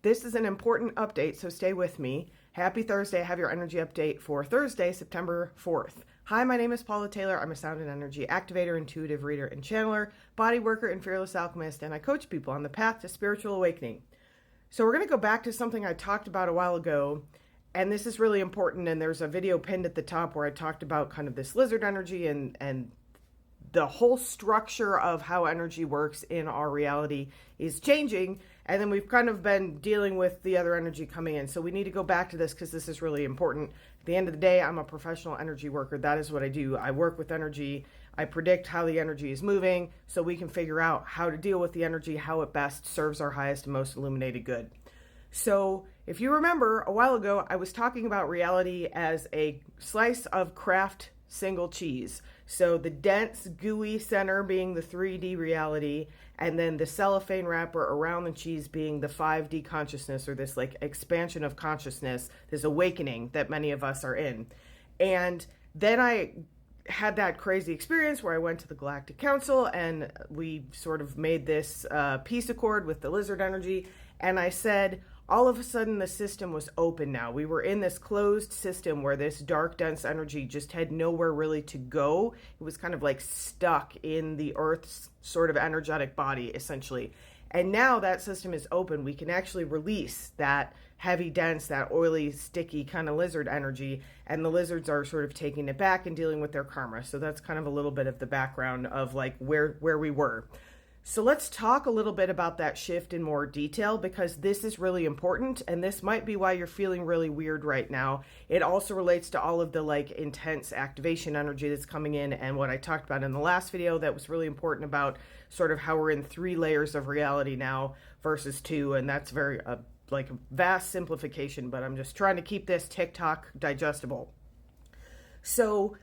This is an important update, so stay with me. Happy Thursday. I have your energy update for Thursday, September 4th. Hi, my name is Paula Taylor. I'm a sound and energy activator, intuitive reader, and channeler, body worker, and fearless alchemist, and I coach people on the path to spiritual awakening. So we're going to go back to something I talked about a while ago, and this is really important, and there's a video pinned at the top where I talked about kind of this lizard energy and the whole structure of how energy works in our reality is changing. And then we've kind of been dealing with the other energy coming in. So we need to go back to this because this is really important. At the end of the day, I'm a professional energy worker. That is what I do. I work with energy. I predict how the energy is moving so we can figure out how to deal with the energy, how it best serves our highest and most illuminated good. So if you remember a while ago, I was talking about reality as a slice of Kraft single cheese. So the dense, gooey center being the 3D reality, and then the cellophane wrapper around the cheese being the 5D consciousness, or this like expansion of consciousness, this awakening that many of us are in. And then I had that crazy experience where I went to the Galactic Council and we sort of made this peace accord with the lizard energy. And I said, all of a sudden the system was open now. We were in this closed system where this dark, dense energy just had nowhere really to go. It was kind of like stuck in the Earth's sort of energetic body, essentially. And now that system is open. We can actually release that heavy, dense, that oily, sticky kind of lizard energy. And the lizards are sort of taking it back and dealing with their karma. So that's kind of a little bit of the background of like where we were. So let's talk a little bit about that shift in more detail, because this is really important, and this might be why you're feeling really weird right now. It also relates to all of the like intense activation energy that's coming in, and what I talked about in the last video that was really important about sort of how we're in 3 layers of reality now versus 2, and that's very like a vast simplification, but I'm just trying to keep this TikTok digestible. So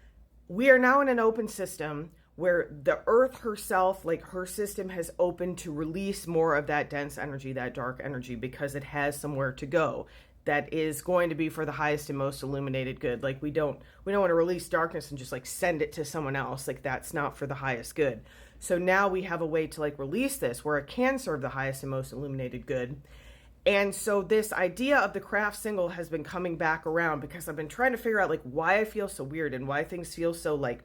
we are now in an open system where the Earth herself, like her system has opened to release more of that dense energy, that dark energy, because it has somewhere to go that is going to be for the highest and most illuminated good. Like we don't want to release darkness and just like send it to someone else. Like that's not for the highest good. So now we have a way to like release this where it can serve the highest and most illuminated good. And so this idea of the Kraft single has been coming back around because I've been trying to figure out like why I feel so weird and why things feel so like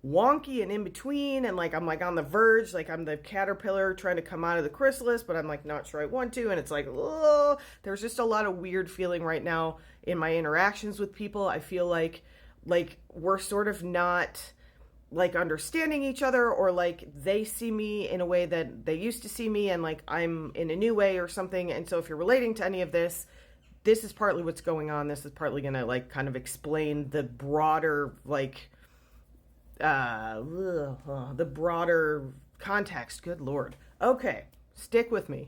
wonky and in between, and like I'm like on the verge, like I'm the caterpillar trying to come out of the chrysalis, but I'm like not sure I want to, and it's like, oh, there's just a lot of weird feeling right now in my interactions with people. I feel like we're sort of not like understanding each other, or like they see me in a way that they used to see me, and like I'm in a new way or something. And so if you're relating to any of this, this is partly what's going on. This is partly gonna like kind of explain the broader like the broader context. Good Lord. Okay, stick with me.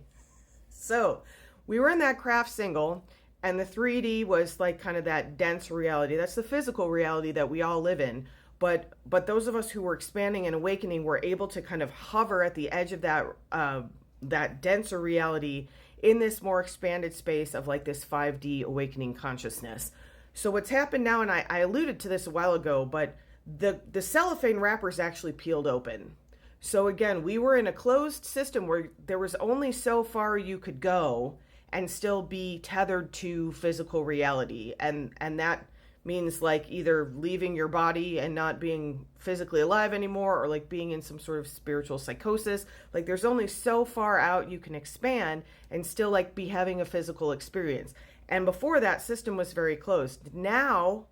So we were in that Kraft single, and the 3D was like kind of that dense reality. That's the physical reality that we all live in. But those of us who were expanding and awakening were able to kind of hover at the edge of that denser reality in this more expanded space of like this 5D awakening consciousness. So what's happened now, and I alluded to this a while ago, but the cellophane wrapper is actually peeled open. So again, we were in a closed system where there was only so far you could go and still be tethered to physical reality. And that means like either leaving your body and not being physically alive anymore, or like being in some sort of spiritual psychosis. Like there's only so far out you can expand and still like be having a physical experience. And before that system was very closed. Now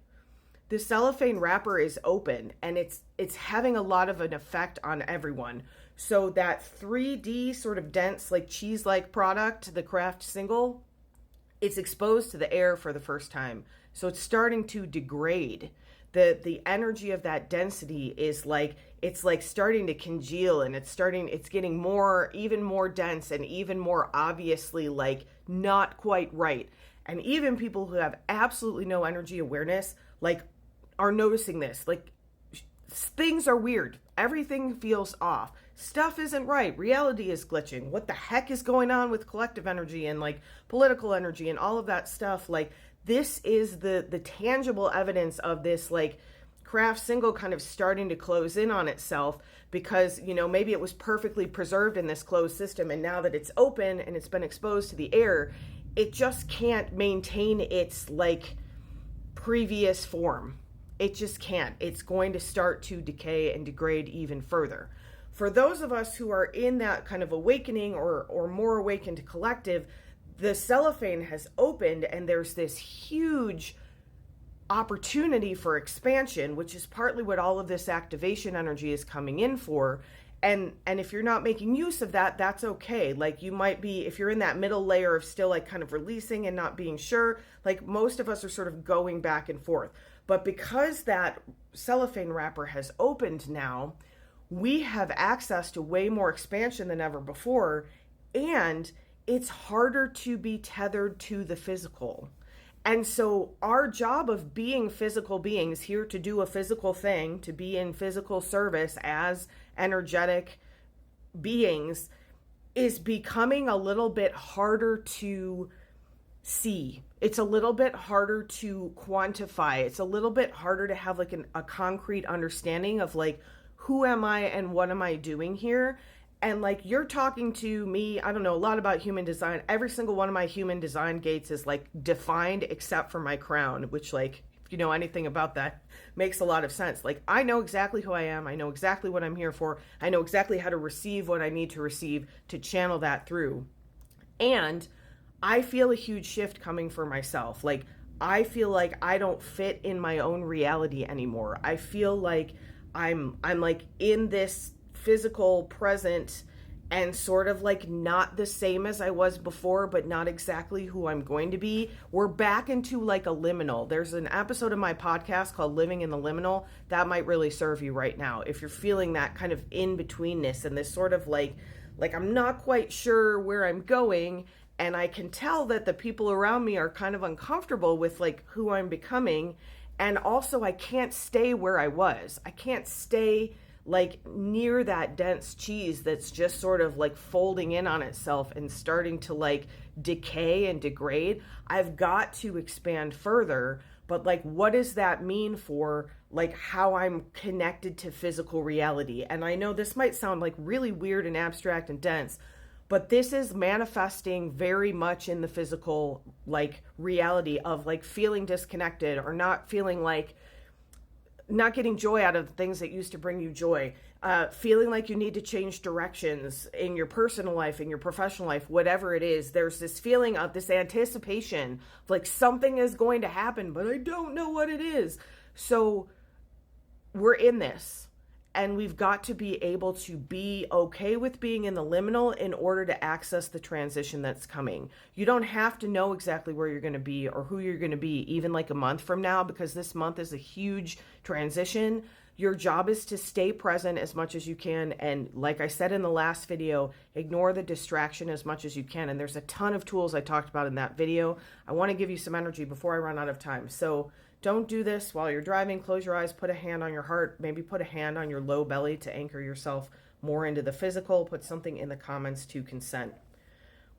the cellophane wrapper is open, and it's having a lot of an effect on everyone. So that 3D sort of dense, like cheese-like product, the Kraft single, it's exposed to the air for the first time. So it's starting to degrade. The energy of that density is like, it's like starting to congeal, and it's getting even more dense and even more obviously like not quite right. And even people who have absolutely no energy awareness, like, are noticing this. Like, things are weird. Everything feels off. Stuff isn't right. Reality is glitching. What the heck is going on with collective energy and like political energy and all of that stuff? Like, this is the tangible evidence of this like Kraft single kind of starting to close in on itself, because, you know, maybe it was perfectly preserved in this closed system, and now that it's open and it's been exposed to the air, it just can't maintain its like previous form. It just can't. It's going to start to decay and degrade even further. For those of us who are in that kind of awakening or more awakened collective, the cellophane has opened and there's this huge opportunity for expansion, which is partly what all of this activation energy is coming in for. And if you're not making use of that, that's okay. Like you might be, if you're in that middle layer of still like kind of releasing and not being sure, like most of us are sort of going back and forth. But because that cellophane wrapper has opened now, we have access to way more expansion than ever before. And it's harder to be tethered to the physical. And so our job of being physical beings here to do a physical thing, to be in physical service as energetic beings, is becoming a little bit harder to see. It's a little bit harder to quantify. It's a little bit harder to have like a concrete understanding of like, who am I and what am I doing here? And like you're talking to me, I don't know a lot about human design. Every single one of my human design gates is like defined except for my crown, which like, if you know anything about that, makes a lot of sense. Like I know exactly who I am. I know exactly what I'm here for. I know exactly how to receive what I need to receive to channel that through. And I feel a huge shift coming for myself. Like I feel like I don't fit in my own reality anymore. I feel like I'm like in this physical present and sort of like not the same as I was before, but not exactly who I'm going to be. We're back into like a liminal. There's an episode of my podcast called Living in the Liminal that might really serve you right now. If you're feeling that kind of in-betweenness and this sort of like I'm not quite sure where I'm going, and I can tell that the people around me are kind of uncomfortable with like who I'm becoming. And also I can't stay where I was. I can't stay like near that dense cheese that's just sort of like folding in on itself and starting to like decay and degrade. I've got to expand further, but like what does that mean for like how I'm connected to physical reality? And I know this might sound like really weird and abstract and dense, but this is manifesting very much in the physical like reality of like feeling disconnected or not feeling like not getting joy out of the things that used to bring you joy, feeling like you need to change directions in your personal life, in your professional life, whatever it is. There's this feeling of this anticipation of like something is going to happen, but I don't know what it is. So we're in this. And we've got to be able to be okay with being in the liminal in order to access the transition that's coming. You don't have to know exactly where you're going to be or who you're going to be even like a month from now, because this month is a huge transition. Your job is to stay present as much as you can. And like I said in the last video, ignore the distraction as much as you can. And there's a ton of tools I talked about in that video. I want to give you some energy before I run out of time. So don't do this while you're driving. Close your eyes, put a hand on your heart, maybe put a hand on your low belly to anchor yourself more into the physical. Put something in the comments to consent.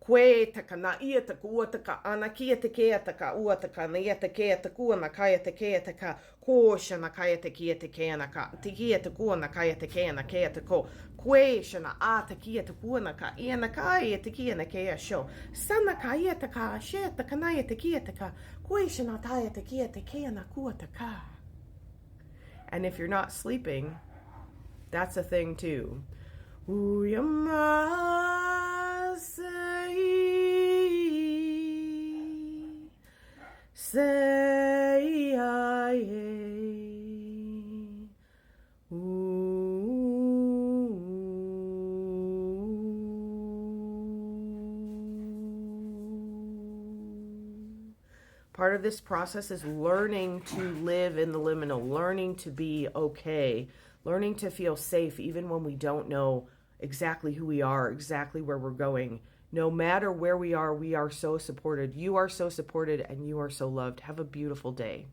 Kwe taka na ia taka ua taka ana kia te kea taka ua taka na ia te kea te kua na kaya te kea taka kōsha na kaya te kia te kea na ka te kia te kua na kaya te kea na kea te ko kwe shana a te kia te kua na ka ia na kaya te kia na kea sho sana kaya te ka she taka na ia te kia te ka kwe shana taya te kia te kea na kua te ka. And if you're not sleeping, that's a thing too. Say part of this process is learning to live in the liminal, learning to be okay, learning to feel safe even when we don't know exactly who we are, exactly where we're going. No matter where we are so supported. You are so supported and you are so loved. Have a beautiful day.